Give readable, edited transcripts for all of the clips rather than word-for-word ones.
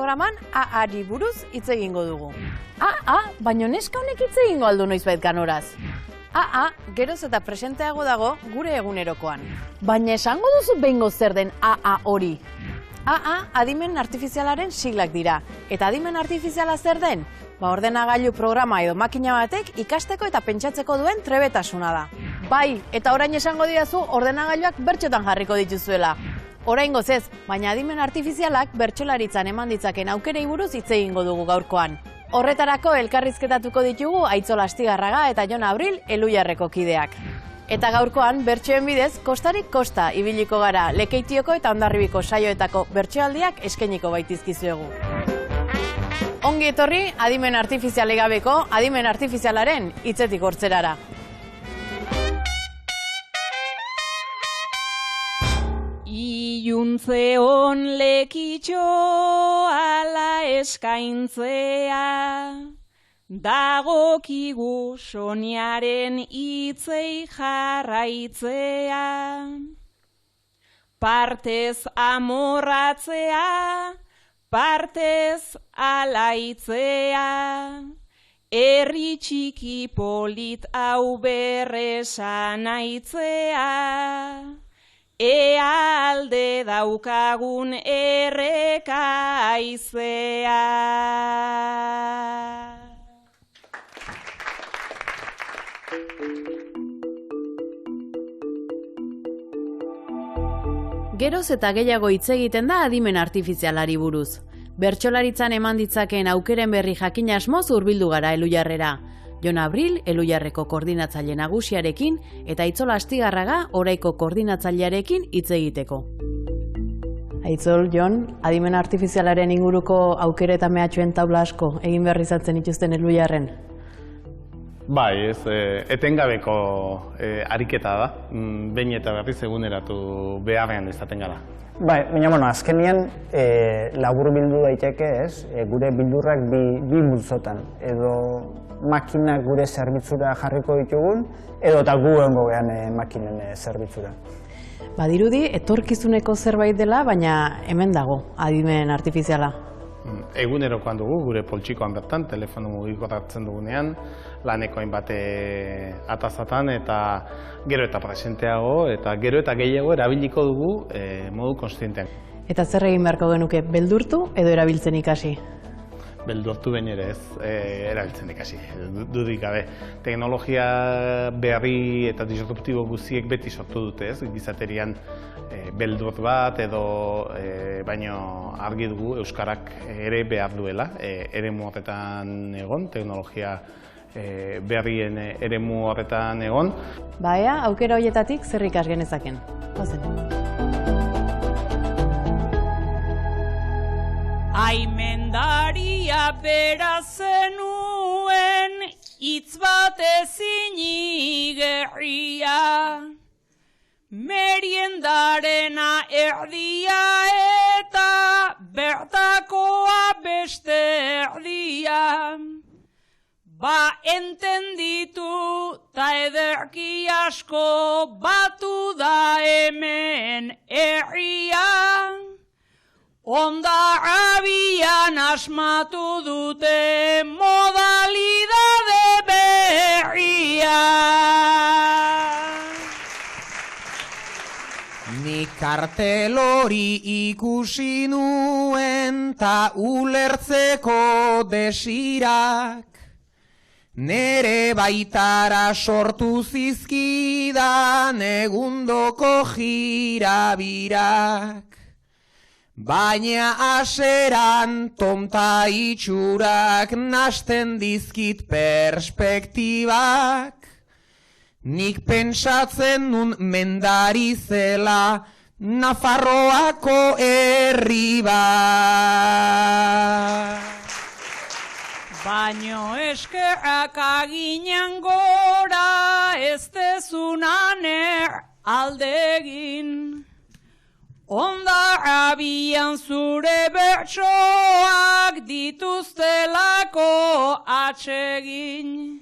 programan AA-ari buruz hitz egingo dugu. Baina neska honek hitz egingo aldu noizbait ganoraz. AA geroz eta presenteago dago gure egunerokoan. Baina esango duzu behingo zer den AA hori? AA adimen artifizialaren siglak dira. Eta adimen artifiziala zer den? Ordenagailu programa edo makina batek ikasteko eta pentsatzeko duen trebetasuna da. Bai, eta orain esango didazu ordenagailuak bertxotan jarriko dituzuela. Oraingoz ez, baina adimen artifizialak bertsolaritzan eman ditzaken aukerei buruz hitz egingo dugu gaurkoan. Horretarako elkarrizketatuko ditugu Aitzol Astigarraga eta Jon Abril Elhuyarreko kideak. Eta gaurkoan bertsoen bidez kostarik kosta ibiliko gara Lekeitioko eta Hondarribiko saioetako bertsoaldiak eskainiko baitizkizuegu. Ongi etorri adimen artifiziale gabeko adimen artifizialaren hitzetik hortzerara. Iluntzeon lekitxo ala eskaintzea, dagokigu Soniaren hitzei jarraitzea. Partez amorratzea, partez alaitzea, herri txiki polit hau berresan aitzea, ea alde daukagun erreka aizea. Geroz eta gehiago hitz egiten da adimen artifizialari buruz. Bertsolaritzan eman ditzakeen aukeren berri jakin asmoz hurbildu gara Elhuyarrera. Jon Abril, Elhuyarreko koordinatzaile nagusiarekin eta Aitzol Astigarraga, oraiko koordinatzailearekin hitz egiteko. Aitzol, Jon, adimen artifizialaren inguruko aukere eta mehatxuen taula asko egin behar izatzen dituzten Elhuyarren. Bai, etengabeko ariketa da, behin eta berriz eguneratu beharrean izaten gara. Bai, baina azkenien labur bildu daiteke ez, gure bildurrak bi multzotan, edo makinak gure zerbitzura jarriko ditugun, edo eta gu egongo gehan makinen zerbitzura. Badirudi, etorkizuneko zerbait dela, baina hemen dago adimen artifiziala. Egunerokoan dugu, gure poltsikoan bertan, telefono mugikorra hartzen dugunean, laneko hainbat atazatan eta gero eta presenteago eta gero eta gehiago erabiliko dugu modu konstientean. Eta zer egin beharko genuke, beldurtu edo erabiltzen ikasi? Beldurtu behin ere ez, erabiltzen ikasi, dudik gabe. Teknologia berri eta disruptibo guztiek beti sortu dute ez, gizaterian beldur bat edo baino argi dugu Euskarak ere behar duela, eremu horretan egon, teknologia berrien eremu horretan egon. Ea, aukera horietatik zer ikas genezaken. Aimendaria bera zenuen, hitz bat ezin igerria, meriendarena erdia eta bertakoa beste erdia. Ba entenditu ta ederki asko batu da hemen herria. Hondarribian asmatu dute modalidade berria. Nik kartel hori ikusi nuen ta ulertzeko desirak, nere baitara sortu zizkidan egundoko jirabirak. Baina aseran tonta itxurak nasten dizkit perspektibak, nik pentsatzen nun mendari zela Nafarroako herri bat. Baino eskerrak aginan gora ez dezunan aldegin. Hondarribian zure bertsoak dituztelako atsegin.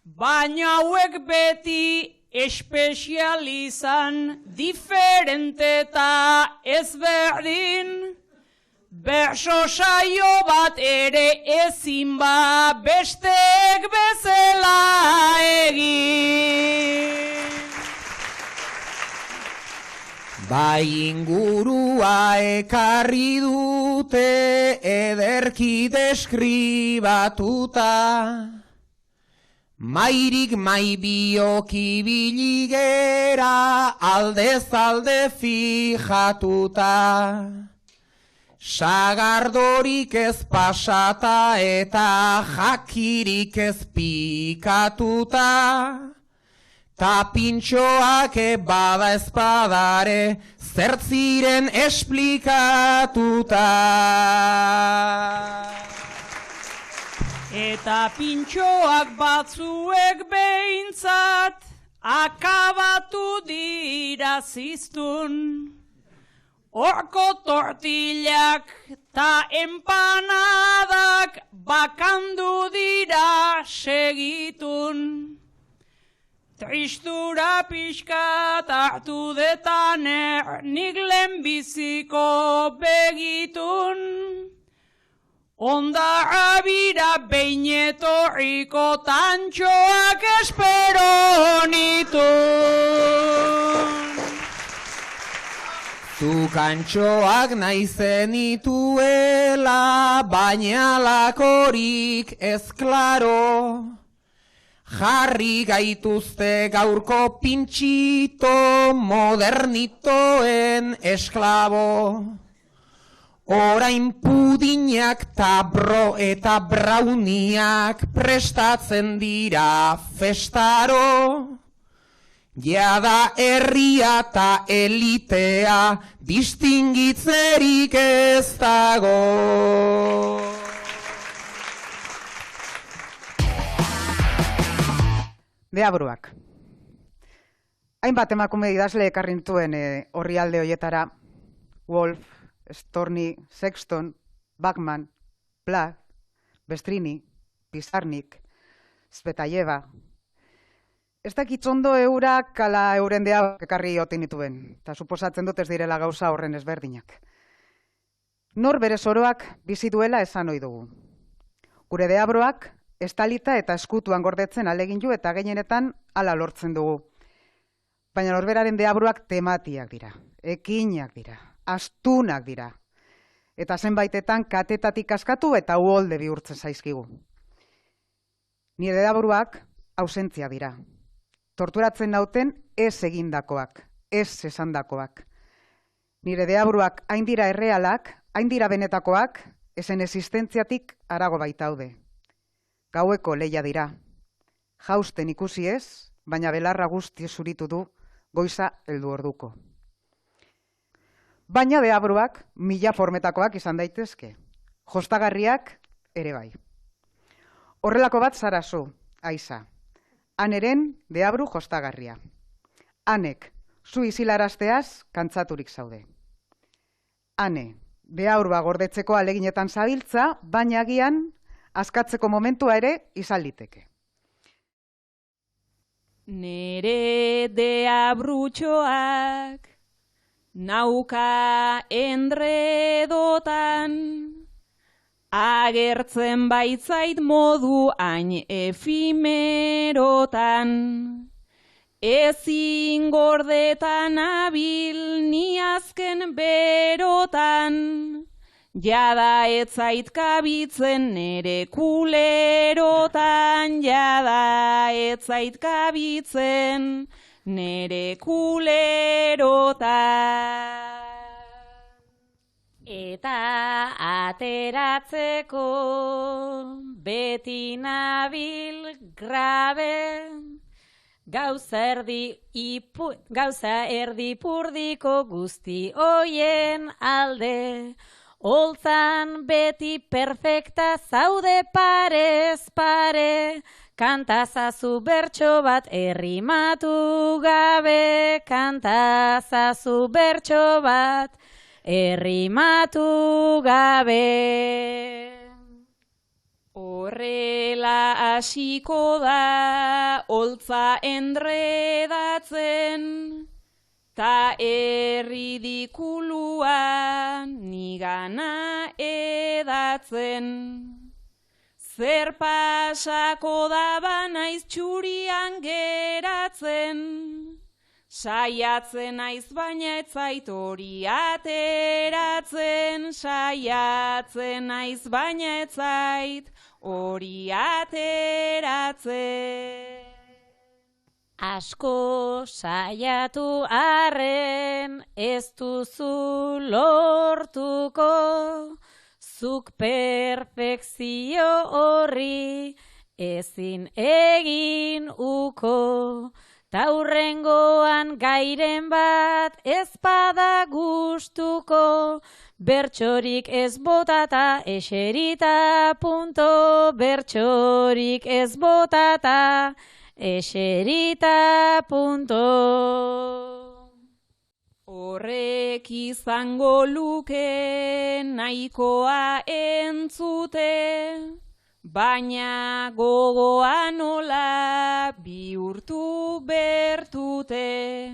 Baina hauek beti espezializan, diferente eta ezberdin. Berso saio bat ere ezin ba bestek bezala egin. Bai ingurua ekarri dute ederki deskribatuta, mairik mai biok ibili gera aldez alde fijatuta. Sagardorik ez pasata eta jakirik ez pikatuta, ta pintxoak bada espadare zertziren esplikatuta. Eta pintxoak batzuek behintzat akabatu dira ziztun. Horko tortillak ta empanadak bakandu dira segitun. Tristura pixkat hartu detaner nik lehenbiziko begitun. Onda abira behin etorriko tantxoak espero nitun. Zukantxoak nahi zenituela, baina lakorik ez klaro. Jarri gaituzte gaurko pintxito modernitoen esklabo. Orain pudinak ta bro eta brauniak prestatzen dira festaro. Jada herria ta elitea distingitzerik ez dago. Deabruak. Hainbat emakume idazle ekarri nituen orrialde hoietara. Wolf, Storni, Sexton, Bachman, Plath, Bestrini, Pizarnik, Zvetayeva. Ez dakitzondo eurak ala euren deabruak ekarri otin nituen, eta suposatzen dut ez direla gauza horren ezberdinak. Nor bere zoroak bizi duela esan ohi dugu. Gure deabroak estalita eta eskutuan gordetzen alegin ju eta gehienetan hala lortzen dugu. Baina norberaren deabruak tematiak dira, ekinak dira, astunak dira. Eta zenbaitetan katetatik askatu eta uholde bihurtzen zaizkigu. Nire deabruak ausentzia dira. Torturatzen nauten ez egindakoak, ez esandakoak. Nire deabruak hain dira errealak, hain dira benetakoak, ezen existentziatik harago baitaude. Gaueko leia dira. Jausten ikusi ez, baina belarra guzti zuritu du goiza heldu orduko. Baina deabruak mila formetakoak izan daitezke. Jostagarriak ere bai. Horrelako bat zara zu, Aiza. Aneren deabru jostagarria. Anek, zu izilarazteaz kantzaturik zaude. Ane, deabrua gordetzeko aleginetan zabiltza, baina agian askatzeko momentua ere izan liteke. Nere deabrutxoak nauka endredotan, agertzen baitzait modu hain efimerotan. Ezin gordetan abil ni azken berotan, jada etzait kabitzen nere kulerotan, jada etzait kabitzen nere kulerotan. Eta ateratzeko beti nabil grabe, gauza erdipurdiko guzti hoien alde. Holtzan beti perfekta zaude parez pare, kantazazu bertso bat errimatu gabe, kantazazu bertso bat errimatu gabe. Horrela hasiko da holtza endredatzen, ta erridikulua nigana edatzen. Zer pasako daba naiz txurian geratzen, saiatzen naiz baina ez zait hori ateratzen, saiatzen naiz baina ez zait hori ateratzen. Asko saiatu arren ez duzu lortuko, zuk perfekzio horri ezin egin uko, ta hurrengoan gairen bat ez bada gustuko, bertsorik ez botata eserita punto, bertsorik ez botata eserita punto. Horrek izango luke nahikoa entzute, baina gogoa nola bihurtu bertute.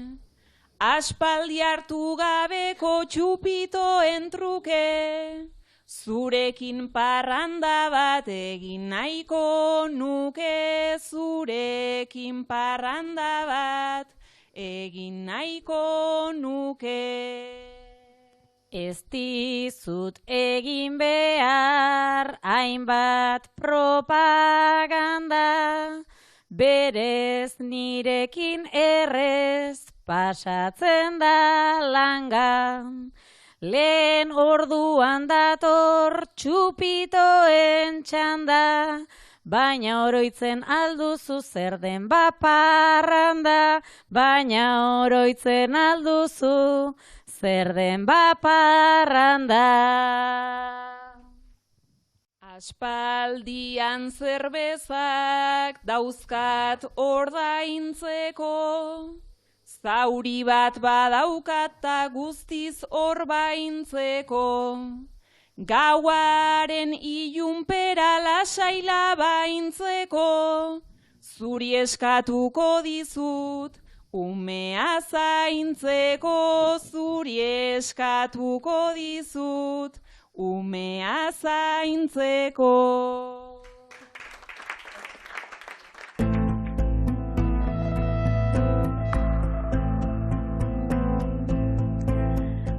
Aspaldi hartu gabeko txupitoen truke, zurekin parranda bat egin nahiko nuke, zurekin parranda bat egin nahiko nuke. Ez dizut egin behar hainbat propaganda, berez nirekin errez pasatzen da langa. Lehen orduan dator txupitoen txanda, baina oroitzen alduzu zer den baparranda, baina oroitzen alduzu zer den baparranda. Aspaldian zerbezak dauzkat ordaintzeko, zauri bat badaukat ta guztiz orbaintzeko. Gauaren ilunpera lasaila baintzeko, zuri eskatuko dizut, umea zaintzeko, zuri eskatuko dizut, umea zaintzeko.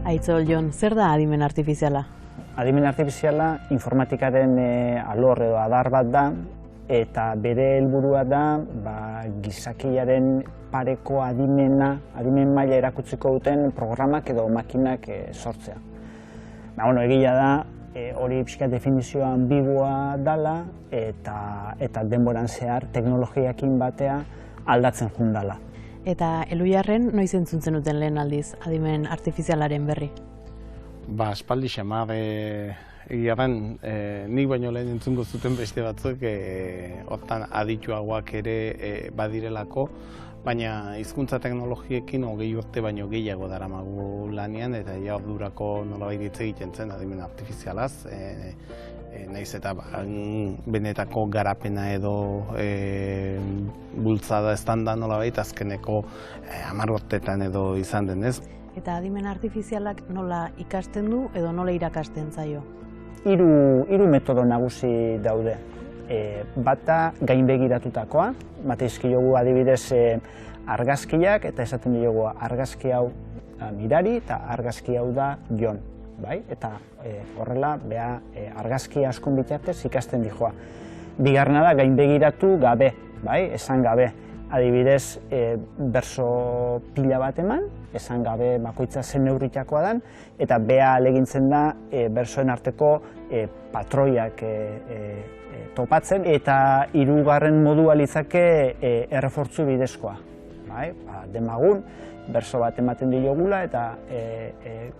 Aitzol Jon, zer da adimen artifiziala? Adimen artifiziala informatikaren alor edo adar bat da, eta bere helburua da gizakiaren pareko adimen maila erakutsiko duten programak edo makinak sortzea. Egia da, hori pixka definizioa ambigua dela eta denboran zehar teknologiakin batea aldatzen jundala. Eta Elujarren noiz entzuntzen duten lehen aldiz adimen artifizialaren berri? Aspaldi xamar egia den, nik baino lehen entzungo zuten beste batzuk hortan adituagoak ere badirelako, baina hizkuntza teknologiekin 20 urte baino gehiago daramagu lanean eta ordurako nolabait hitz egiten zen adimen artifizialaz. Naiz eta benetako garapena edo bultzada estanda nolabait azkeneko 10 urtetan edo izan denez. Eta adimen artifizialak nola ikasten du edo nola irakasten zaio? Hiru metodo nagusi daude. Bata gainbegiratutakoa, mateizkiogu adibidez argazkiak eta esaten diogu argazki hau mirari eta argazki hau da Jon. Eta horrela argazki askon bitartez ikasten dijoa. Bigarrena da gainbegiratu gabe, esan gabe. Adibidez, berso pila bat eman, esan gabe bakoitza zen neurritakoa dan, eta bea alegintzen da bersoen arteko patroiak topatzen, eta hirugarren modua litzake errefortzu bidezkoa. Demagun, berso bat ematen diogula eta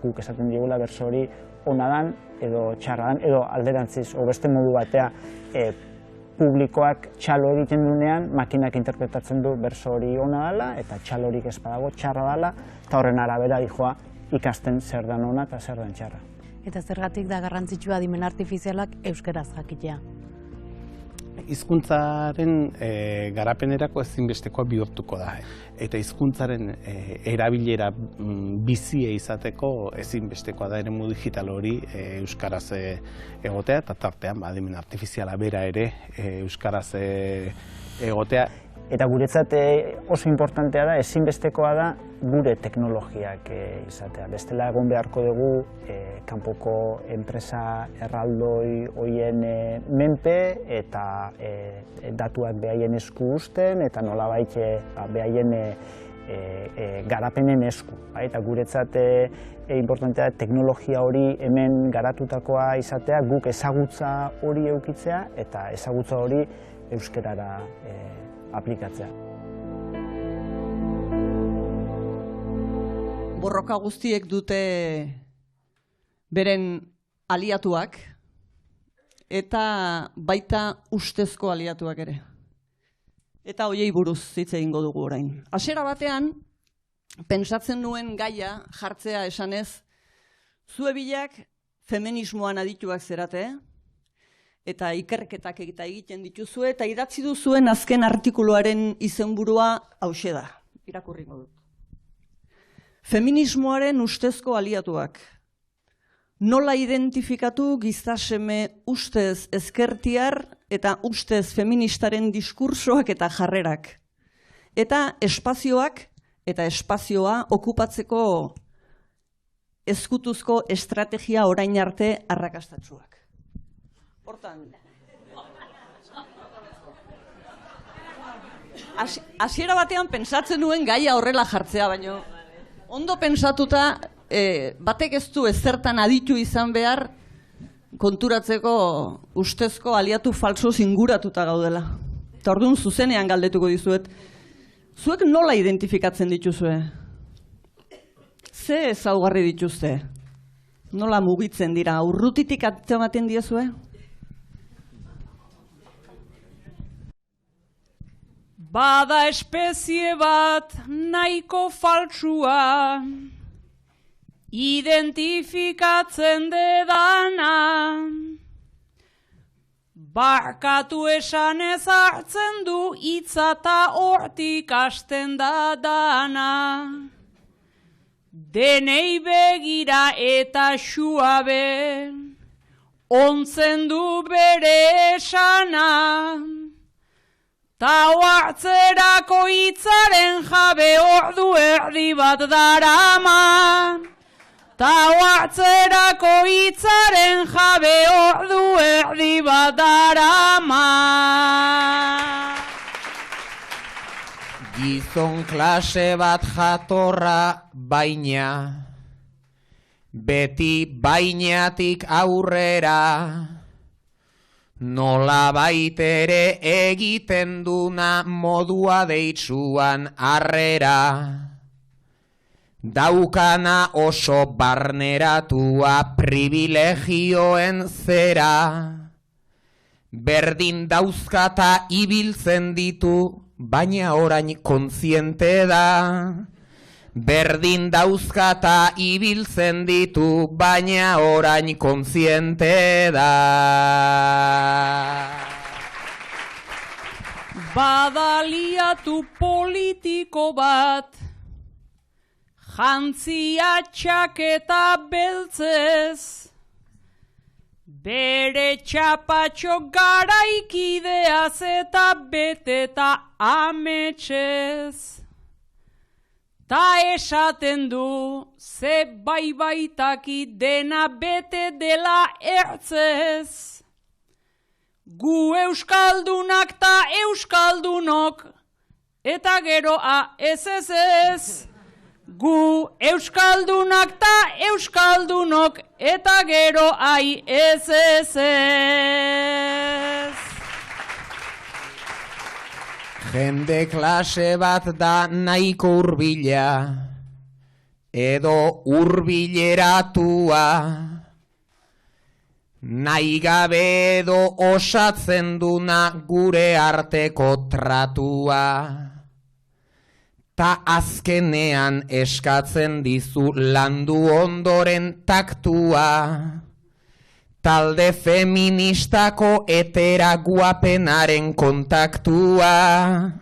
guk esaten diogula berso hori ona dan edo txarra dan, edo alderantziz, beste modu batea publikoak txalo egiten dunean, makinak interpretatzen du berso hori ona dela eta txalo horik ez badago txarra dela, eta horren arabera dijoa ikasten zer dan ona eta zer dan txarra. Eta zergatik da garrantzitsua adimen artifizialak euskaraz jakitea? Hizkuntzaren garapenerako ezinbestekoa bihurtuko da. Eta hizkuntzaren erabilera bizie izateko ezinbestekoa da eremu digital hori euskaraz egotea, eta tartean adimen artifiziala bera ere euskaraz egotea. Eta guretzat oso importantea da, ezinbestekoa da gure teknologiak izatea. Bestela egon beharko dugu kanpoko enpresa erraldoi hoien menpe eta datuak behaien esku uzten eta nolabait behaien garapenen esku. Eta guretzat importantea da teknologia hori hemen garatutakoa izatea, guk ezagutza hori edukitzea eta ezagutza hori euskarara aplikatzea. Borroka guztiek dute beren aliatuak eta baita ustezko aliatuak ere. Eta hoiei buruz hitz egingo dugu orain. Hasiera batean, pentsatzen nuen gaia jartzea esanez, zuebilak feminismoan adituak zerate, eta ikerketak egiten dituzue, eta idatzi duzuen azken artikuluaren izenburua hauxe da. Irakurriko dut. Feminismoaren ustezko aliatuak. Nola identifikatu gizaseme ustez ezkertiar eta ustez feministaren diskursoak eta jarrerak. Eta espazioak eta espazioa okupatzeko ezkutuzko estrategia orain arte arrakastatsuak. Hortan, hasiera batean pentsatzen nuen gaia horrela jartzea, baino ondo pentsatuta batek ez du ezertan aditu izan behar konturatzeko ustezko aliatu falsos inguratuta gaudela. Eta orduan zuzenean galdetuko dizuet, zuek nola identifikatzen dituzue? Ze ezaugarri dituzte? Nola mugitzen dira? Urrutitik atzematen diezue? Bada espezie bat nahiko faltsua, identifikatzen dedana, barkatu esanez hartzen du hitza eta hortik hasten da dana. Denei begira eta suabe, ontzen du bere esana, ta hartzerako hitzaren jabe ordu erdi bat darama. Ta hartzerako hitzaren jabe ordu erdi bat darama. Gizon klase bat jatorra baina, beti bainatik aurrera, nola baitere egiten duna modua deitsuan harrera. Daukana oso barneratua privilegioen zera, berdin dauzkata ibiltzen ditu, baina orain kontziente da. Berdin dauzkata ibiltzen ditu, baina orain kontziente da. Badaliatu politiko bat, jantzia txaketa beltzez, bere txapatxo garaikideaz eta beteta ametsez. Ta esaten du, ze baitaki dena bete dela ertzez. Gu euskaldunak ta euskaldunok, eta gero ez. Gu euskaldunak ta euskaldunok, eta gero ez. Jende klase bat da nahiko hurbila, edo hurbileratua, nahi gabe edo osatzen duna gure arteko tratua. Ta azkenean eskatzen dizu landu ondoren taktua, talde feministako etera guapenaren kontaktua.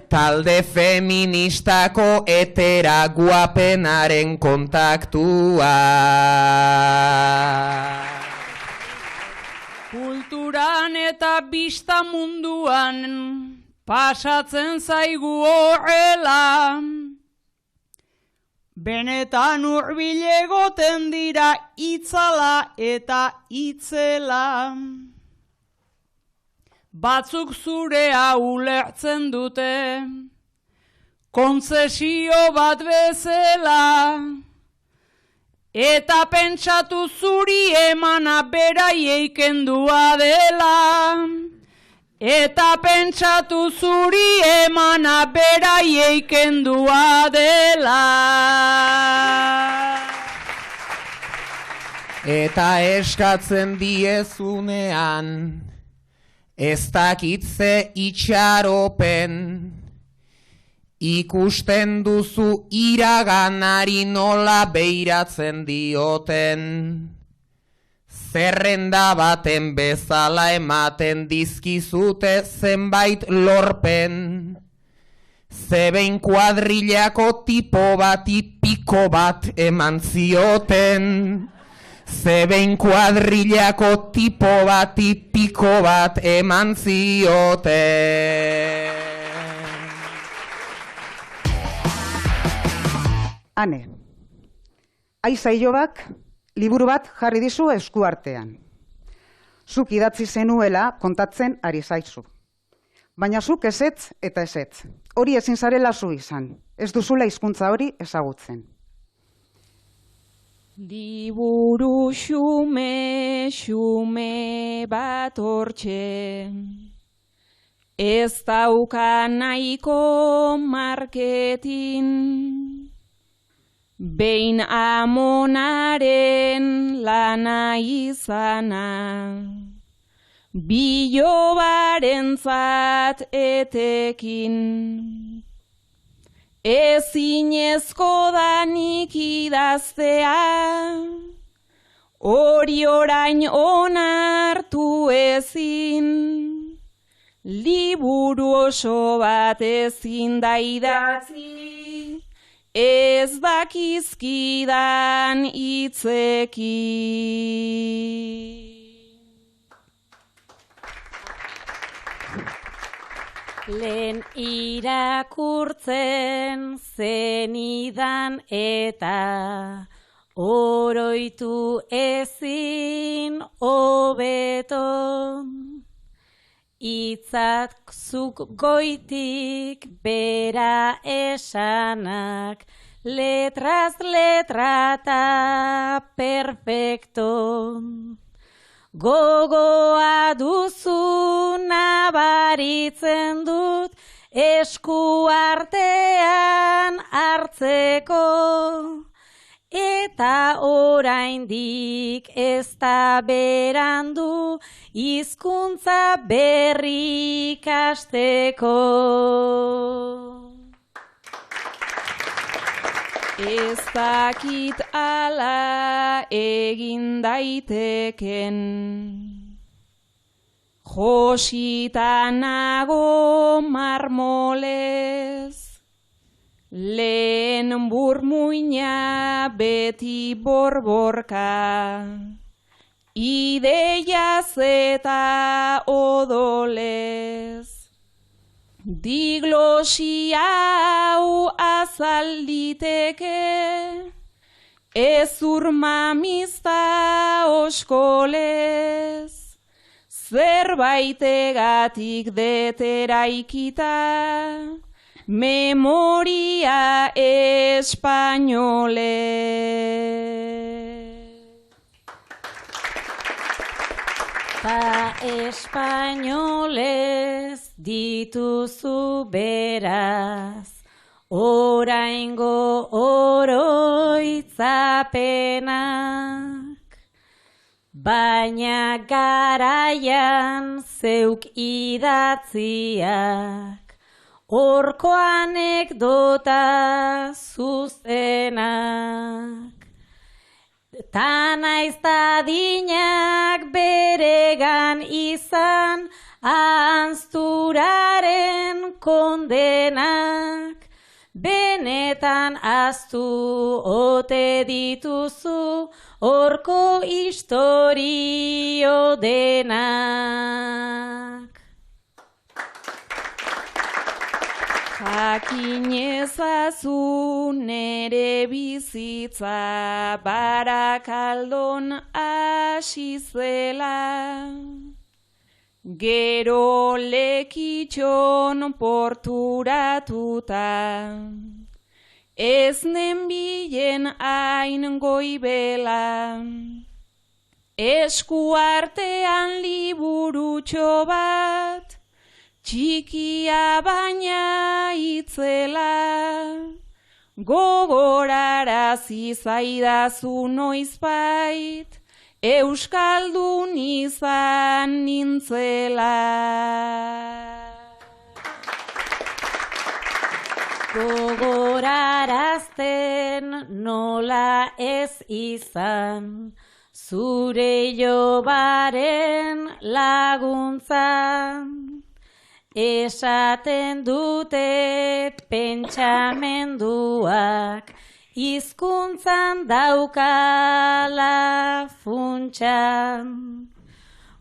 Talde feministako etera guapenaren kontaktua. Kulturan eta bista munduan pasatzen zaigu horrela. Benetan hurbil egoten dira itzala eta itzela. Batzuk zurea ulertzen dute, kontzesio bat bezala. Eta pentsatu zuri emana beraiei kendua dela. Eta pentsatu zuri emana beraiei kendua dela. Eta eskatzen diezunean, ez dakitze itxaropen, ikusten duzu iraganari nola beiratzen dioten. Zerrenda baten bezala ematen dizkizute zenbait lorpen. Zebein kuadrilako tipo bati piko bat eman zioten. Zebein kuadrilako tipo bati piko bat eman zioten. Ane, Aiza Ilobak liburu bat jarri dizu eskuartean. Zuk idatzi zenuela kontatzen ari zaizu. Baina zuk ezetz eta ezetz. Hori ezin zarela zu izan. Ez duzula hizkuntza hori ezagutzen. Liburu xume bat hortxe, ez dauka nahiko marketin, behin amonaren lana izana, bilobarentzat etekin. Ezinezko danik idaztea, hori orain onartu ezin. Liburu oso bat ezin da idatzi, ez dakizkidan hitzekin. Lehen irakurtzen zenidan eta oroitu ezin hobeto. Hitzak zuk goitik bera esanak, letraz letrata perfecto. Gogoa duzu nabaritzen dut, esku artean hartzeko. Eta oraindik ez da berandu, hizkuntza berri ikasteko. Ez dakit ala egin daiteken, josita nago marmolez, lehen burmuina beti borborka, ideiaz eta odolez. Diglosia hau azalditeke, ezur mamizta oskolez, zerbaitegatik deteraikita, memoria espainolez. Ta espainolez dituzu beraz, oraingo oroitzapenak, baina garaian zeuk idatziak, horko anekdota zuzenak. Ta naiz tadinak beregan izan, ahazturaren kondenak, benetan ahaztu ote dituzu, horko istorio denak. Jakin ezazu nere bizitza Barakaldon hasi zela, gero Lekitxon porturatuta, ez nenbilen hain goibela, eskuartean liburutxo bat, txikia baina itzela, gogorarazi zaidazu noizbait, euskaldun izan nintzela. Gogorarazten nola ez izan, zure jobaren laguntzan, esaten dute pentsamenduak, hizkuntzan daukala funtsan.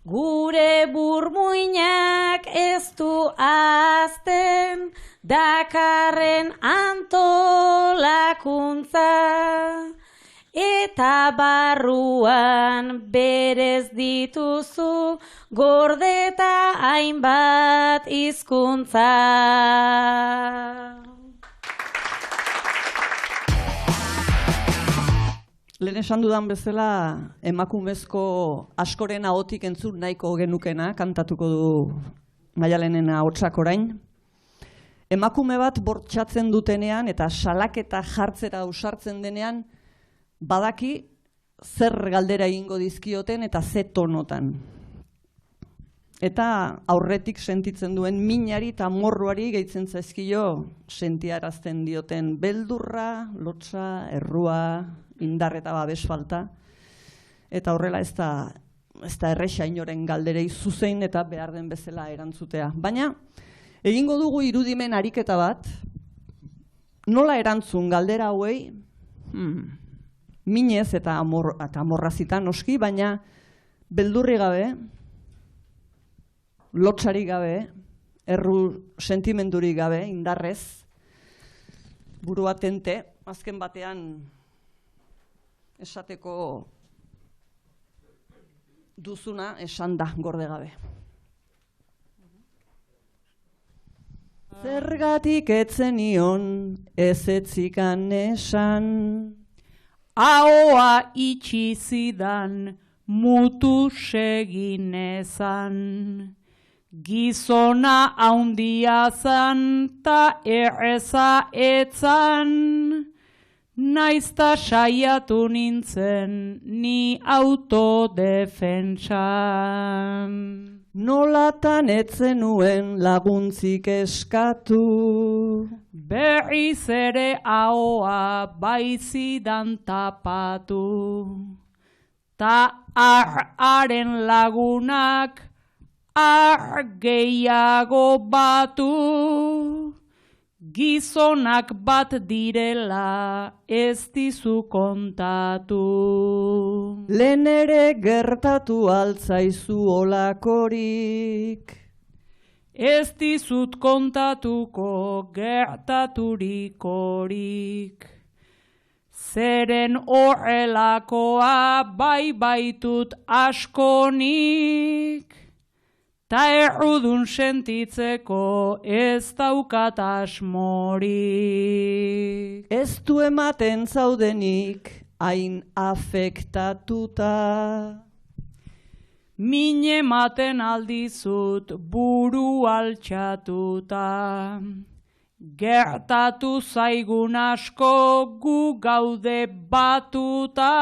Gure burmuinak ez du ahazten, dakarren antolakuntza, eta barruan berez dituzu, gordeta hainbat hizkuntza. Lehen esan dudan bezala, emakumezko askoren ahotik entzun nahiko genukena, kantatuko du Maialenen ahotsak orain. Emakume bat bortxatzen dutenean eta salaketa jartzera ausartzen denean, badaki zer galdera egingo dizkioten eta ze tonotan. Eta aurretik sentitzen duen minari eta morruari gehitzen zaizkio sentiarazten dioten beldurra, lotsa, errua, indar eta babes falta. Eta horrela ez da erresa inoren galderei zuzein eta behar den bezala erantzutea. Baina egingo dugu irudimen ariketa bat, nola erantzun galdera hauei, minez eta amorrazitan noski, baina beldurri gabe, lotsari gabe, erru sentimenduri gabe, indarrez, burua tente, azken batean esateko duzuna esan da gorde gabe. Zergatik etzenion ezetzikan esan, ahoa itxi zidan mutu seginezan, gizona haundia zan ta erreza etzan, naizta saiatu nintzen ni autodefentsan. Nolatan etzenuen laguntzik eskatu, berriz ere ahoa baizidan tapatu, ta haren lagunak gehiago batu, gizonak bat direla ez dizu kontatu. Lehen ere gertatu altzaizu olakorik, ez dizut kontatuko gertaturikorik. Zeren horrelakoa bai baitut askonik, ta errudun sentitzeko ez daukat asmorik. Ez du ematen zaudenik hain afektatuta, min ematen aldizut buru altxatuta. Gertatu zaigun asko gu gaude batuta,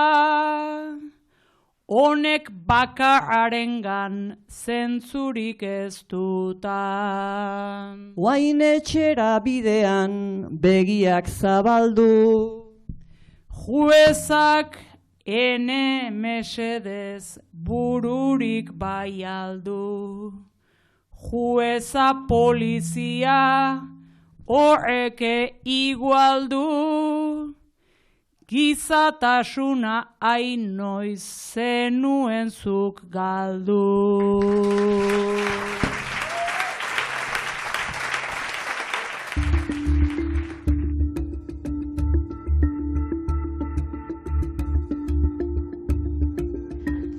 honek bakarrarengan zentzurik ez duta. Oain etxera bidean begiak zabaldu, juezak ene mesedez bururik bai aldu. Jueza polizia horreke igualdu. Gizatasuna hain noiz zenuen zuk galdu.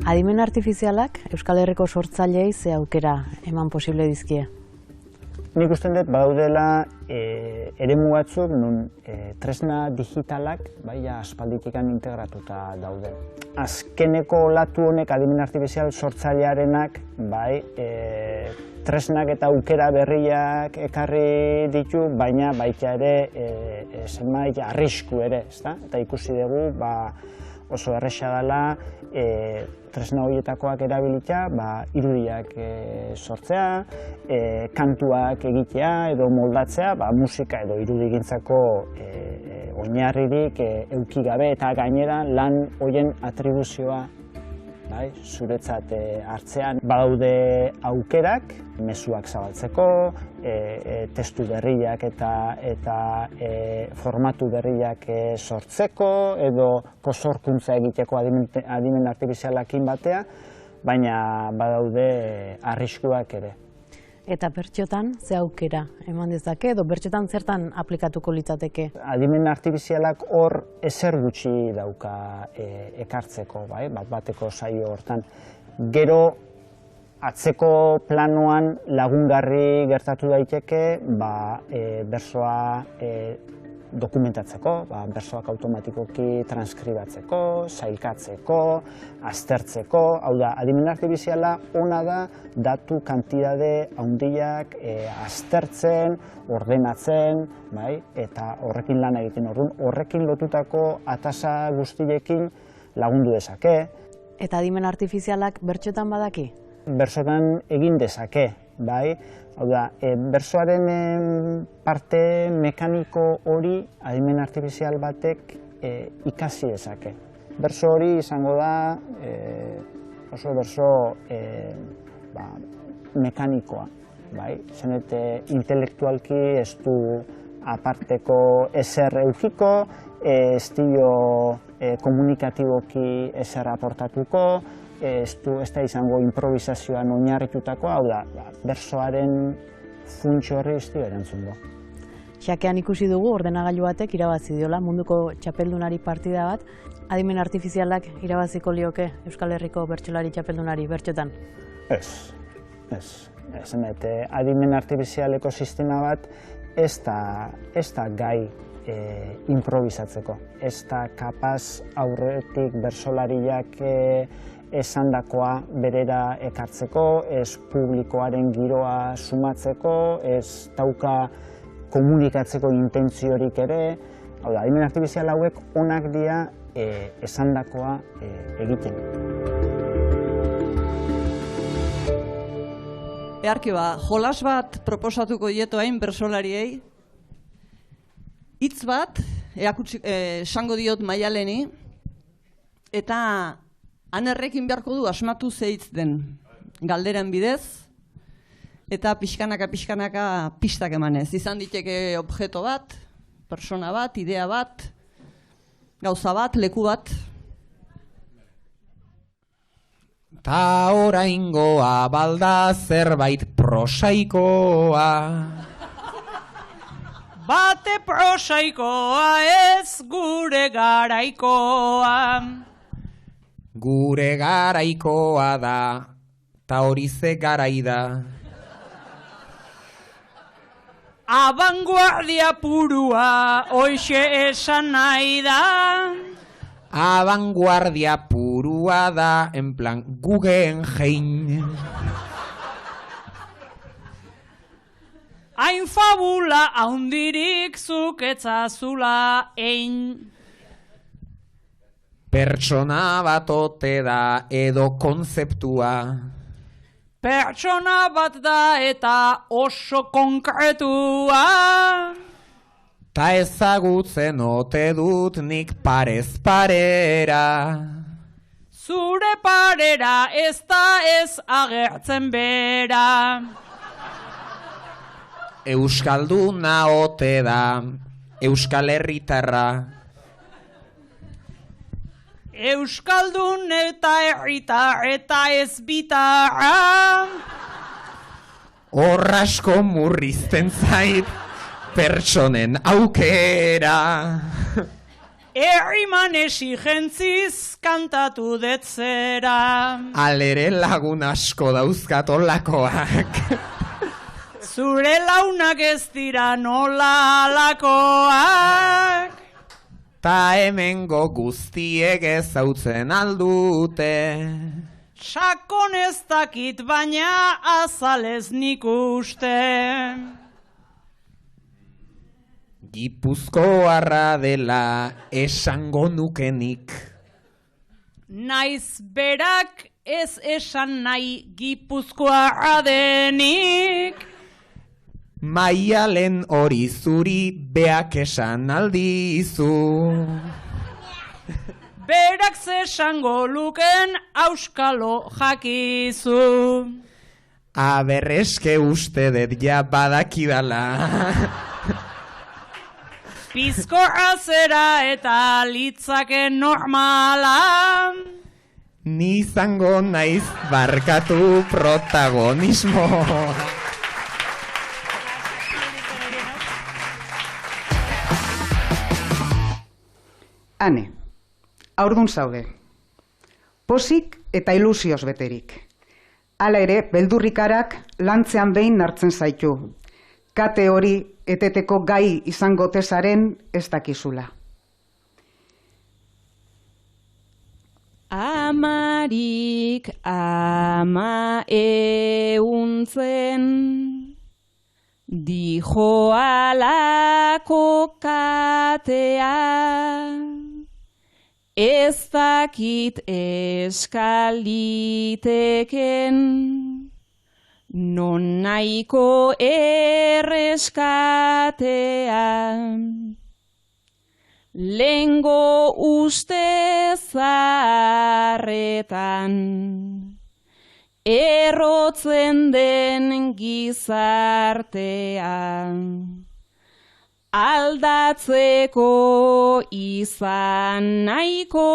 Adimen artifizialak Euskal Herriko sortzaileei ze aukera eman posible dizkie? Nik usten dut badaudela eremu batzuk nun tresna digitalak aspalditikan integratuta daude. Azkeneko olatu honek adimen artifizial sortzailearenak tresnak eta aukera berriak ekarri ditu, baina baita ere zenbait arrisku ere, ezta? Eta ikusi dugu oso erresa dela tresna horietakoak erabilita irudiak sortzea, kantuak egitea edo moldatzea, musika edo irudigintzako oinarririk eduki gabe eta gainera lan horien atribuzioa zuretzat hartzean. Badaude aukerak, mezuak zabaltzeko, testu berriak eta formatu berriak sortzeko edo sorkuntza egiteko adimen artifizialakin batea, baina badaude arriskuak ere. Eta bertxotan ze aukera eman dezake edo bertxotan zertan aplikatuko litzateke? Adimen artifizialak hor ezer gutxi dauka ekartzeko, bateko saio hortan. Gero atzeko planoan lagungarri gertatu daiteke bersoa dokumentatzeko, bersoak automatikoki transkribatzeko, sailkatzeko, aztertzeko. Hau da, adimen artifiziala ona da datu kantidade handiak aztertzen, ordenatzen, eta horrekin lan egiten orduan. Horrekin lotutako atasa guztiekin lagundu dezake. Eta adimen artifizialak bertxotan badaki? Bersotan egin dezake, Hau da, bersoaren parte mekaniko hori adimen artifizial batek ikasi dezake. Berso hori izango da oso berso mekanikoa, zenet intelektualki ez du aparteko ezer eukiko, ez dio komunikatiboki ezer aportatuko, ez da izango improvisazioan oinarritutako, hau da, bersoaren funtxo horri ez dio erantzungo. Xakean ikusi dugu ordenagailu batek irabazi diola munduko txapeldunari partida bat, adimen artifizialak irabaziko lioke Euskal Herriko bertsolari txapeldunari bertxotan? Ez. Adimen artifizialeko sistema bat ez da gai improvisatzeko. Ez da kapaz aurretik bersolariak esandakoa berera ekartzeko, ez publikoaren giroa sumatzeko, ez dauka komunikatzeko intentziorik ere. Hau da, adimen artifizial hauek onak dira esandakoa egiten. Earki jolas bat proposatuko dieto hain bersolariei. Hitz bat, esango diot Maialeni, eta anerrekin beharko du asmatu ze hitz den galderen bidez, eta pixkanaka pistak emanez. Izan diteke objeto bat, persona bat, idea bat, gauza bat, leku bat. Ta oraingoa balda zerbait prosaikoa. Bate prosaikoa ez gure garaikoa. Gure garaikoa da, ta hori ze garai da. Abanguardia purua, hoxe esan nahi da. Abanguardia purua da, en plan Guggenheim. Hain fabula haundirik zuk etzazula ein. Pertsona bat ote da edo konzeptua. Pertsona bat da eta oso konkretua. Ta ezagutzen ote dut nik parez parera. Zure parera ez da ez agertzen bera. Euskalduna ote da, Euskal Herritarra. Euskaldun eta herritar eta ez bitarra. Horrasko murrizten zait pertsonen aukera. Herriman esigentziz kantatu detzera. Alere lagun asko dauzkatolakoak. Zure launak ez dira nola alakoak. Ta hemengo guztiek ezautzen aldute. Sakon ez dakit baina azalez nik uste. Gipuzkoarra dela esango nukenik. Naiz berak ez esan nahi Gipuzkoarra denik. Maialen hori zuri beak esan aldizu. Berak zesango luken auskalo jakizu. Aberreske uste dut ja badakidala. Bizkorra zera eta litzake normala. Ni izango naiz barkatu protagonismo. Ane, haurdun zaude. Pozik eta ilusioz beterik. Hala ere, beldurrikarak lantzean behin hartzen zaitu. Kate hori eteteko gai izango tezaren ez dakizula. Amarik ama euntzen, dijo alako katea, ez dakit eskaliteken, non nahiko erreskatea. Lengo uste zaharretan, errotzen den gizartea. Aldatzeko izan nahiko,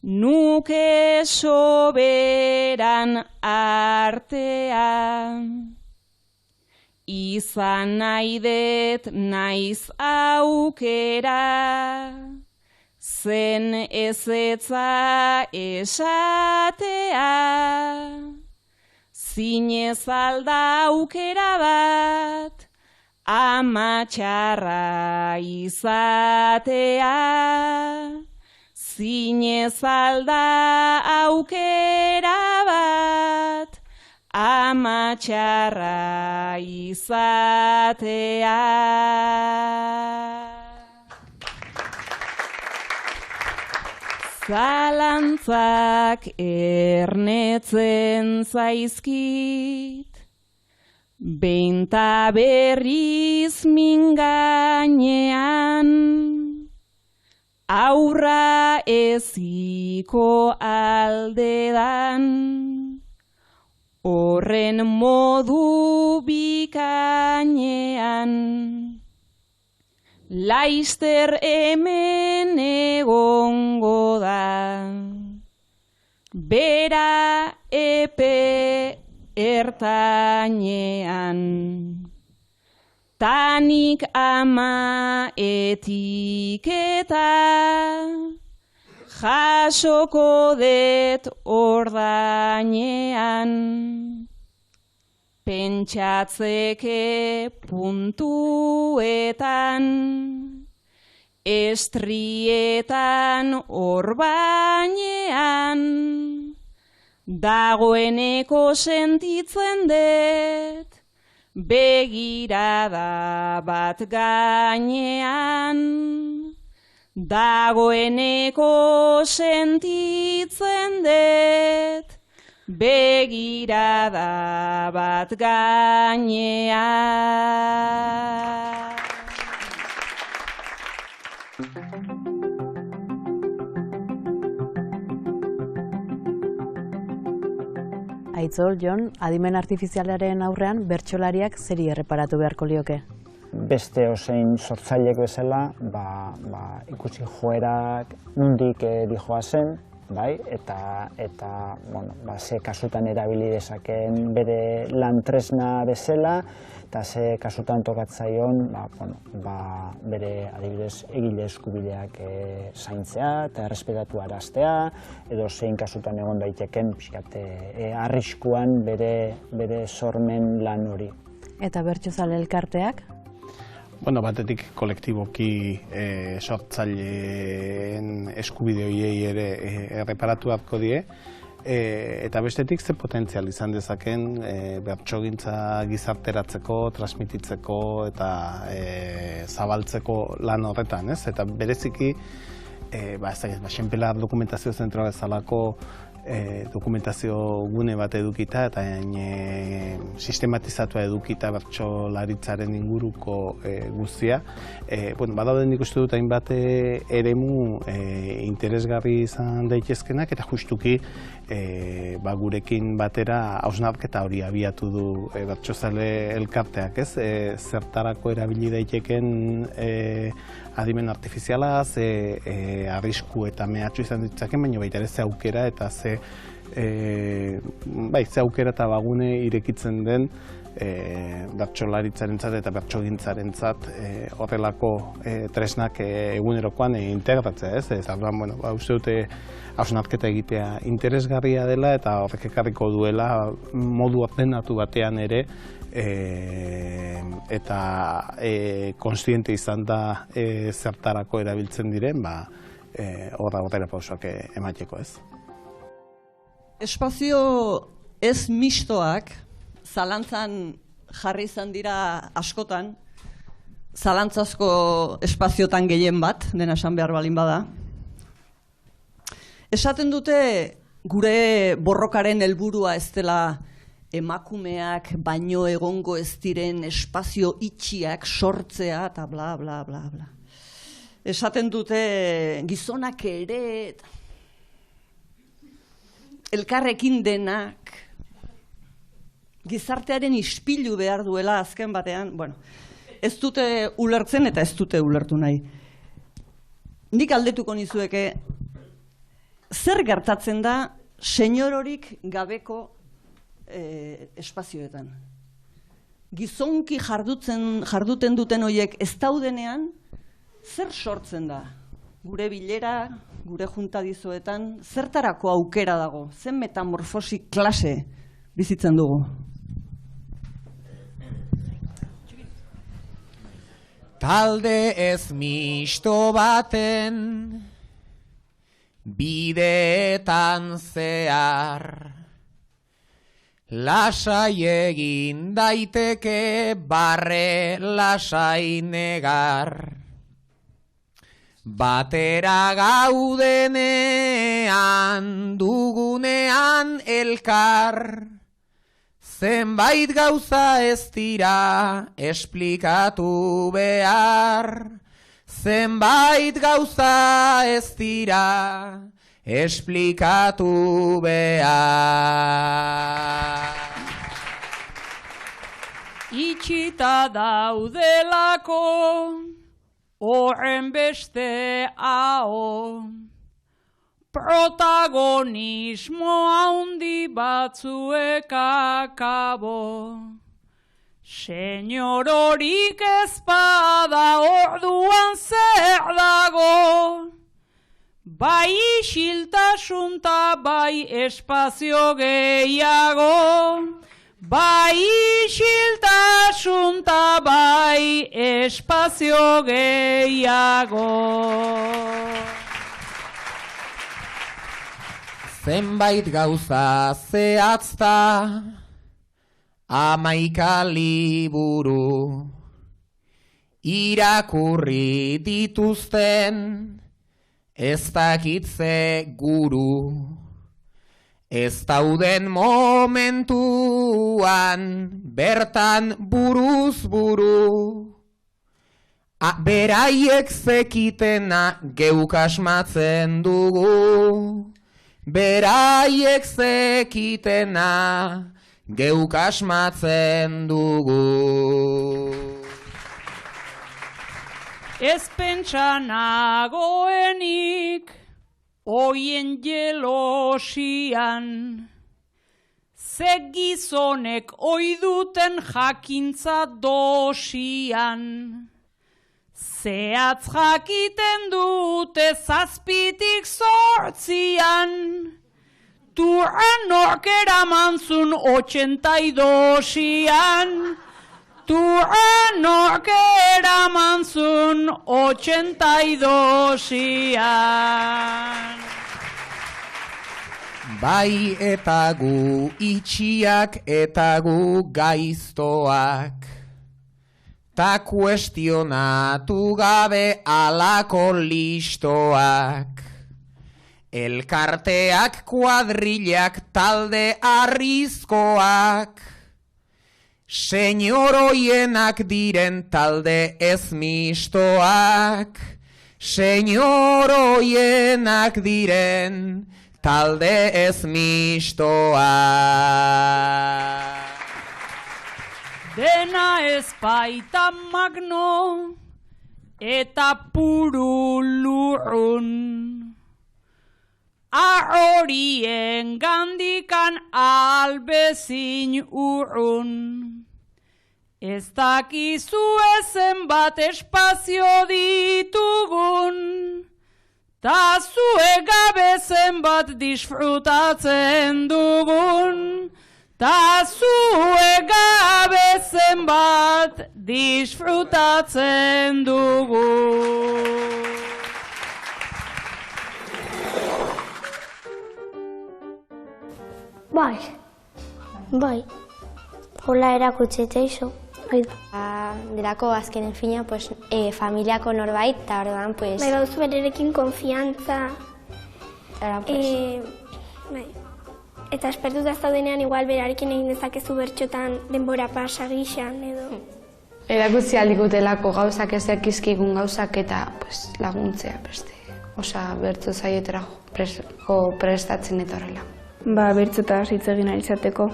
nuke soberan artea. Izan nahi det naiz aukera, zen ezetza esatea. Zinez alda aukera bat, ama txarra izatea. Zinez alda aukera bat, ama txarra izatea. Zalantzak ernetzen zaizkit, behin ta berriz min gainean, aurra eziko aldedan, horren modu bikainean. Laister hemen egongo da, bera epe ertainean. Tanik ama etiketa, jasoko det ordainean. Pentsatzeke puntuetan, estrietan orbainean, dagoeneko sentitzen det, begirada bat gainean. Dagoeneko sentitzen det, begirada bat gainean. Itzol, Jon, adimen artifizialaren aurrean bertsolariak zeri erreparatu beharko lioke? Beste osein sortzailek bezala, ikusi joerak nondik dijoazen, bai, eta ze kasutan erabili dezakeen bere lan tresna bezala, eta ze kasutan tokatzaion bere adibidez egile eskubideak zaintzea eta errespetatu araztea, edo zein kasutan egon daiteken arriskuan bere sormen lan hori. Eta bertsozale elkarteak? Batetik kolektiboki sortzaileen eskubide horiei ere erreparatu beharko die, eta bestetik ze potentzial izan dezaken bertsogintza gizarteratzeko, transmititzeko eta zabaltzeko lan horretan, ez? Eta bereziki, Xenpelar dokumentazio zentroa bezalako dokumentazio gune bat edukita eta sistematizatua edukita bertsolaritzaren inguruko guztia. Badauden nik uste dut hainbat eremu interesgarri izan daitezkenak eta justuki gurekin batera hausnarketa hori abiatu du bertsozale elkarteak, ez? Zertarako erabili daiteken adimen artifiziala, ze arrisku eta mehatxu izan ditzaken, baina baita ere ze aukera eta ze aukera eta bagune irekitzen den bertsolaritzarentzat eta bertsogintzarentzat horrelako tresnak egunerokoan integratzea, ez? Uste dute hausnarketa egitea interesgarria dela eta horrek ekarriko duela modu ordenatu batean ere eta kontziente izan da zertarako erabiltzen diren, horra pausoak emateko, ez? Espazio ez mistoak zalantzan jarri izan dira askotan, zalantzazko espaziotan gehien bat, dena esan behar balin bada. Esaten dute gure borrokaren helburua ez dela emakumeak baino egongo ez diren espazio itxiak sortzea eta bla, bla, bla, bla. Esaten dute gizonak ere elkarrekin denak gizartearen ispilu behar duela azken batean, ez dute ulertzen eta ez dute ulertu nahi. Nik aldetuko nizueke, zer gertatzen da senyororik gabeko espazioetan. Gizonki jarduten duten horiek ez daudenean, zer sortzen da? Gure bilera, gure juntadizoetan, zertarako aukera dago? Zen metamorfosi klase bizitzen dugu? Talde ez misto baten bideetan zehar, lasai egin daiteke barre lasai negar. Batera gaudenean dugunean elkar, zenbait gauza ez dira esplikatu behar. Zenbait gauza ez dira esplikatu behar. Itxita daudelako horren beste hau, protagonismo handi batzuek akabo. Senyor horik ezpada orduan zer dago, bai isiltasun ta bai espazio gehiago. Bai isiltasun ta bai espazio gehiago. Zenbait gauza zehatzta, 11 liburu irakurri dituzten, ez dakitze guru. Ez dauden momentuan bertan buruz buru, beraiek zekitena geuk asmatzen dugu. beraiek zekitena, geuk asmatzen dugu. Ez pentsa nagoenik, oien jelosian, ze gizonek oiduten jakintza dosian, zehatz jakiten dute zazpitik 8, turren nork eramantzun 82an, turren nork eramantzun 82an. Bai eta gu itxiak eta gu gaiztoak, ta kuestionatu gabe alako listoak. Elkarteak, kuadrilak, talde arrizkoak, senyoroienak diren talde ez mistoak, senyoroienak diren talde ez mistoak. Dena ez baita magno eta puru lurrun, ahorien gandikan albezin urrun. Ez dakizu zenbat espazio ditugun, ta zuek gabe zenbat disfrutatzen dugun, ta zuek gabe zenbat disfrutatzen dugun. Bai, hola erakutsi teixo. Delako azkenen fina, familiako norbait, eta orduan, Bai, bauzu bererekin konfiantza. Eta espertuta zaudenean, igual berarekin egin dezakezu bertxotan denbora pasa gixan, edo. Erakutsi aldikutelako gauzak ez dakizkigun gauzak eta laguntzea beste. Osa bertzo zaietara prestatzen eta horrela. Bertzotaz hitz egin izateko.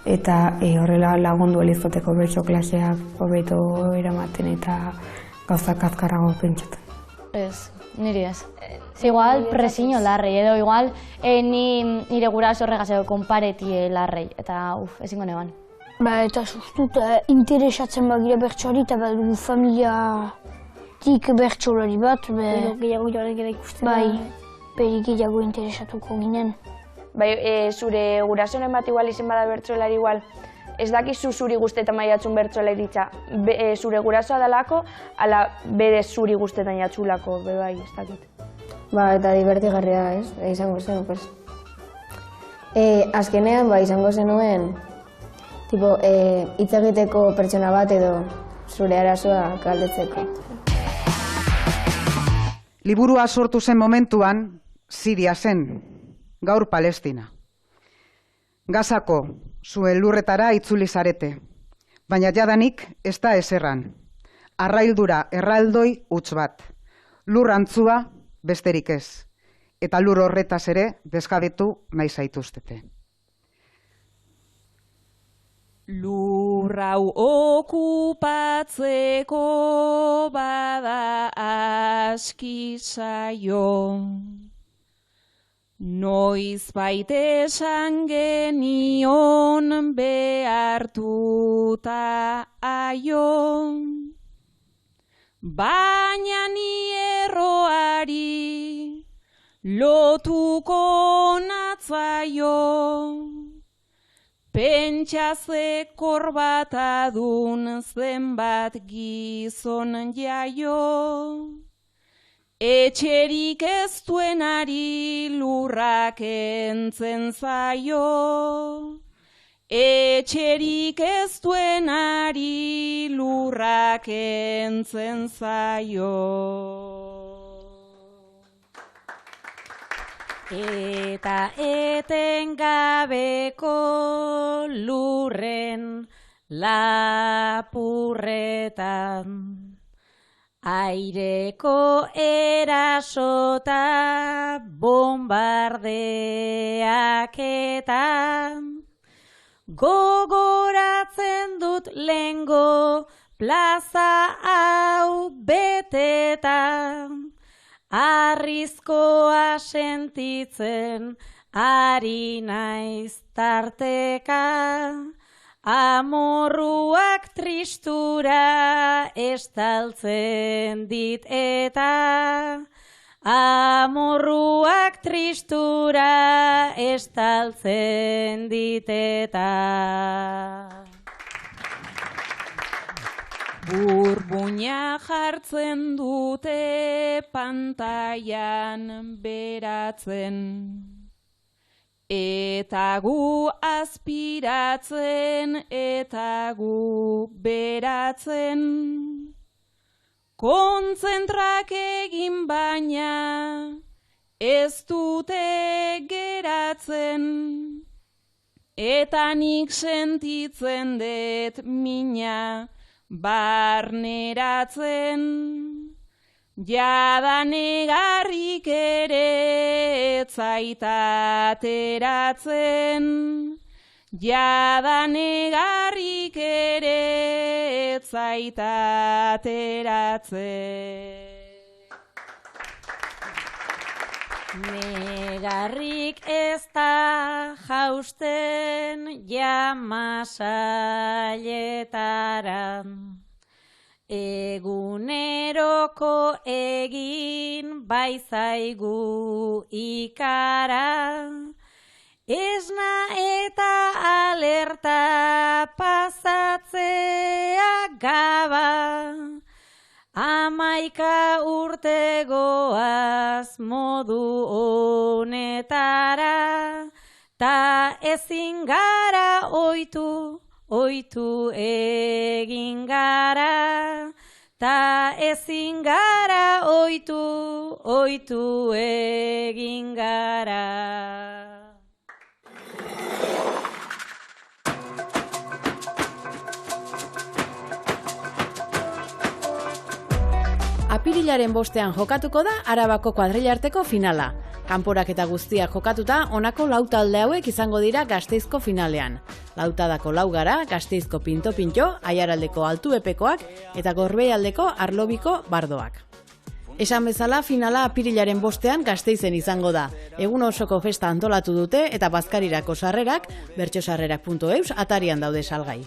Eta horrela lagundu elizateko bertso klaseak hobeto eramaten eta gauzak azkarrago pentsatzen. Ez, niri ez. Igual presiño larrei, edo igual nire guraso horregaz edo konparetie larrei, eta ezingo neban. Eta sustuta interesatzen bagire bertsoari eta badugu familiatik bertsolari bat. Gehiago joanek eda ikusten. Beri gehiago interesatuko ginen. Zure gurasoren bat igual izen bada bertsolari igual, ez dakizu zuri guztetan maiatzun bertsolaritza, zure gurasoa dalako, ala bere zuri guztetan jatxulako, bai, ez dakit. Eta divertigarria, ez? Izango zen, azkenean, izango zenuen, hitz egiteko pertsona bat edo zure arazoa galdetzeko. Liburua sortu zen momentuan, Siria zen, gaur Palestina. Gazako, zuen lurretara itzuli zarete, baina jadanik ez da eserran. Arraildura erraldoi huts bat, lur antzua besterik ez, eta lur horretaz ere desjabetu nahi zaituztete. Lur hau okupatzeko bada aski saio, noiz baite esan genion behartuta aio, baina ni erroari lotuko natzaio, pentsaze korbatadun zenbat gizon jaio, etxerik ez duenari lurrak entzen zaio, etxerik ez duenari lurrak entzen zaio. Eta etengabeko lurren lapurretan, Aireko erasota bombardeak eta gogoratzen dut lengo plaza hau beteta. Arrizkoa sentitzen ari naiz tarteka. Amorruak tristura estaltzen dit eta amorruak tristura estaltzen dit eta Burbuina jartzen dute pantailan beratzen eta gu aspiratzen, eta gu beratzen. Kontzentrak egin baina, ez dute geratzen. Eta nik sentitzen dut mina barneratzen. Jada negarrik ere etzaiteratzen. Jada negarrik ere etzaiteratzen. Negarrik ez da jausten jamasaietaran. Eguneroko egin baizaigu ikara, esna eta alerta pasatzea gaba, 11 urte goaz modu honetara, ta ezin gara oitu egin gara, ta ezin gara oitu egin gara. Apirilaren 5ean jokatuko da Arabako kuadrilarteko finala. Kanporaketa guztiak jokatuta, honako 4 talde hauek izango dira Gasteizko finalean. Lautadako 4 gara, Gasteizko Pinto-Pinto, Aiaraldeko Altuepekoak eta Gorbeialdeko Arlobiko Bardoak. Esan bezala, finala apirilaren 5ean Gasteizen izango da. Egun osoko festa antolatu dute eta bazkarirako sarrerak bertsosarrerak.eus atarian daude salgai.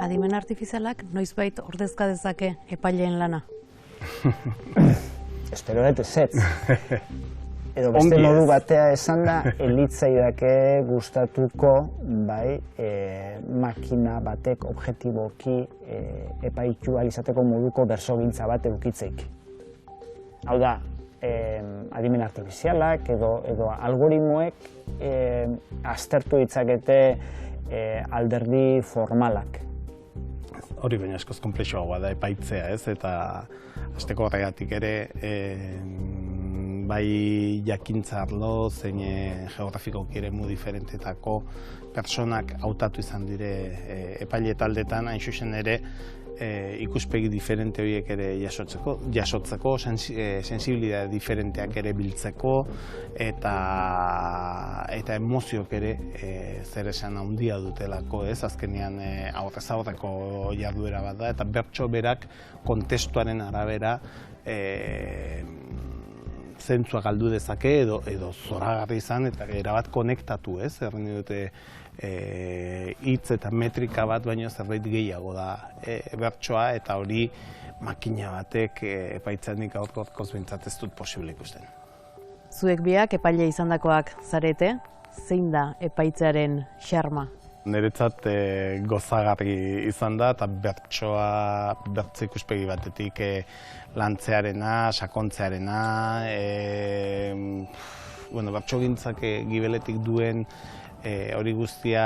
Adimen artifizialak noizbait ordezka dezake epaileen lana? Espero dut ezetz. Edo beste modu batea esan da, elitzaidake gustatuko makina batek objektiboki epaitu alizateko moduko bersogintza bat edukitzeik. Hau da, adimen artifizialak edo algoritmoek aztertu ditzakete alderdi formalak. Hori baina askoz konplexuagoa da epaitzea, ez? Eta hasteko horregatik ere bai jakintza arlo zein geografikoki eremu diferentetako pertsonak hautatu izan dire epaile taldetan, hain zuzen ere ikuspegi diferente horiek ere jasotzeko, sensibilitate diferenteak ere biltzeko eta emozioak ere zer esan handia dutelako, ez? Azkenean aurrez aurreko jarduera bat da eta bertso berak kontestuaren arabera zentzua galdu dezake edo zoragarri izan eta erabat konektatu, ez? Erren dute hitz eta metrika bat baino zerbait gehiago da bertsoa eta hori makina batek epaitzenik gaurkoz behintzat ez dut posible ikusten. Zuek biak epaile izandakoak zarete, zein da epaitzearen xarma? Niretzat gozagarri izan da eta bertze ikuspegi batetik lantzearena, sakontzearena, bertsogintzak gibeletik duen hori guztia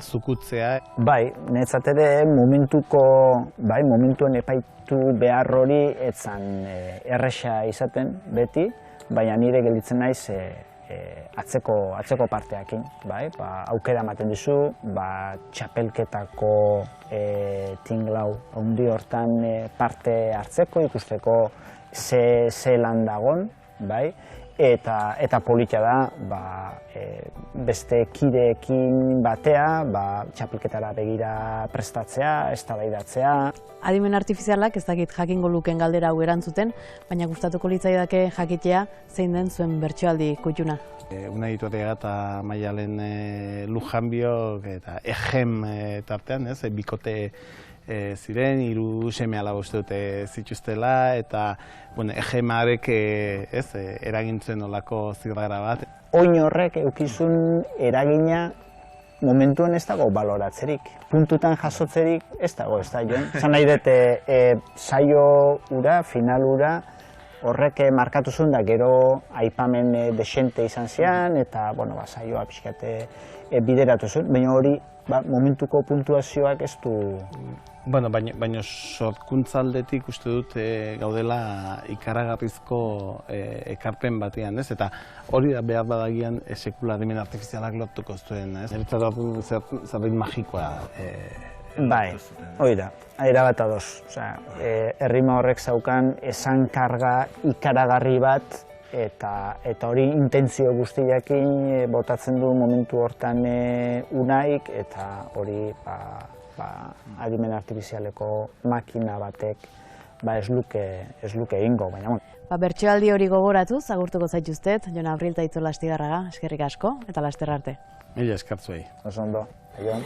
zukutzea. Bai, niretzat ere momentuen epaitu behar hori etzan erresa izaten beti, baina nire gelditzen naiz atzeko parteakin, bai? Aukera ematen dizu, txapelketako tinglau handi hortan parte hartzeko, ikusteko ze lan dagon, bai? Eta politia da, beste kideekin batea, txapelketara begira prestatzea, eztabaidatzea. Adimen artifizialak ez dakit jakingo luken galdera hau erantzuten, baina gustatuko litzaidake jakitea zein den zuen bertsoaldi kutxuna. Una Editoriaga eta Maialen Lujanbiok eta Ejem tartean, bikote ziren, 3 seme-alaba uste dute zituztela, eta Egemarek eragintzen olako zirrara bat. Oin horrek eukizun eragina momentuan ez dago baloratzerik. Puntutan jasotzerik ez dago, ez da joan. Zan nahi dute saio ura, final ura, horrek markatu zuen da gero aipamen desente izan zian, eta saioa pixkate bideratu zuen, baina hori momentuko puntuazioak ez du... Baina sorkuntzaldetik uste dut gaudela ikaragarrizko ekarpen batean, ez? Eta hori da behar badagian sekula adimen artifizialak lortuko zuen, ez? Zerbait magikoa. Bai, hori da, erabat ados. Errima horrek zaukan esan karga ikaragarri bat, eta hori intentzio guztiakin botatzen du momentu hortan unaik, eta hori adimen artifizialeko makina batek ez luke egingo, baina... Bertsoaldi hori gogoratu, agurtuko zaituztet, Jon Abril eta Itzola Astigarraga, eskerrik asko, eta laster arte. Mila eskartzuei. Oso ondo, Jon.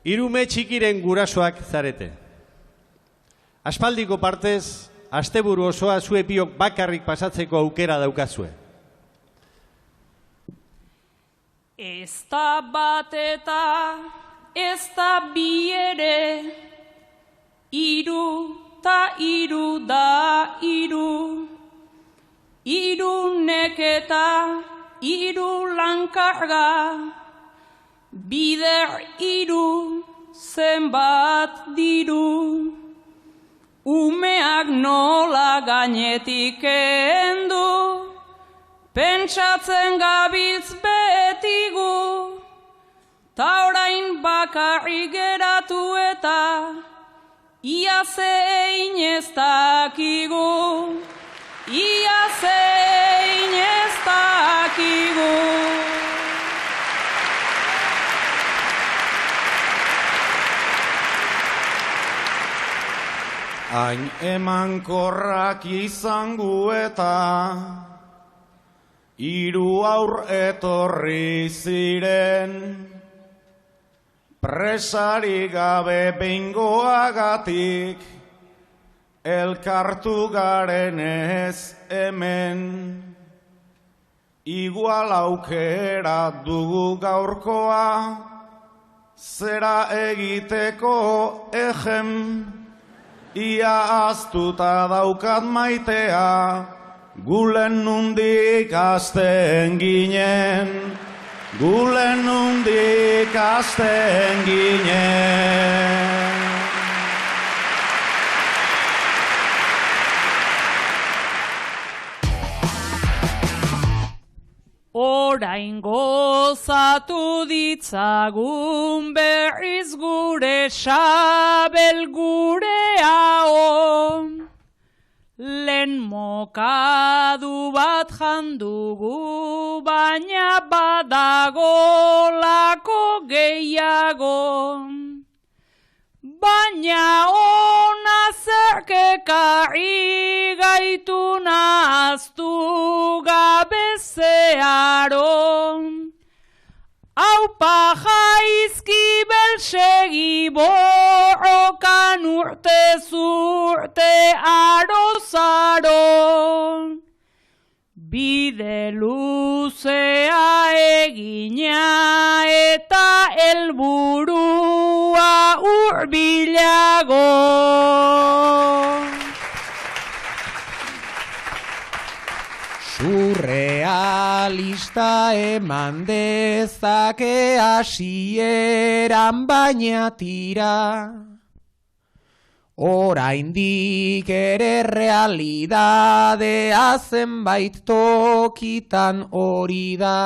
Hirume txikiren gurasoak zarete. Aspaldiko partez, asteburu osoa zue biok bakarrik pasatzeko aukera daukazue. Ez da bat eta ez da bi ere, 3 ta 3 da 3. 3 neketa, 3 lankarga, bider 3 zenbat diru. Umeak nola gainetik endu, pentsatzen gabiltz betigu, ta orain bakarri geratu eta ia zein ez dakigu, ia zein ez dakigu. Hain emankorrak izangu eta 3 haur etorri ziren, presari gabe behingoagatik elkartu garen ez hemen. Igual aukera dugu gaurkoa, zera egiteko ejem. Ia aztuta daukat maitea, gulen nundik hasten ginen, gulen nundik hasten ginen. Orain gozatu ditzagun berriz gure sabel gure hau. Lehen mokadu bat jandugu, baina badago lako gehiago. Baina ona zerkekarri gaitu nahaztu gabe zeharo. Aupa jaizki belsegi borrokan urte zurte arozaro. Bide luzea egina eta helburua hurbilago. Surrealista eman dezake hasieran baina tira. oraindik ere realidadea zenbait tokitan hori da.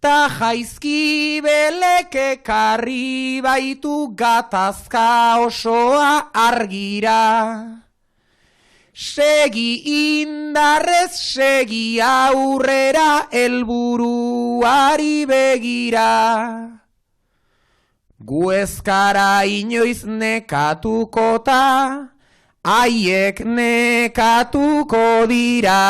Ta jaizki beleke karri baitu gatazka osoa argira. Segi indarrez, segi aurrera, helburuari begira. Gu ez gara inoiz nekatukota, haiek nekatuko dira.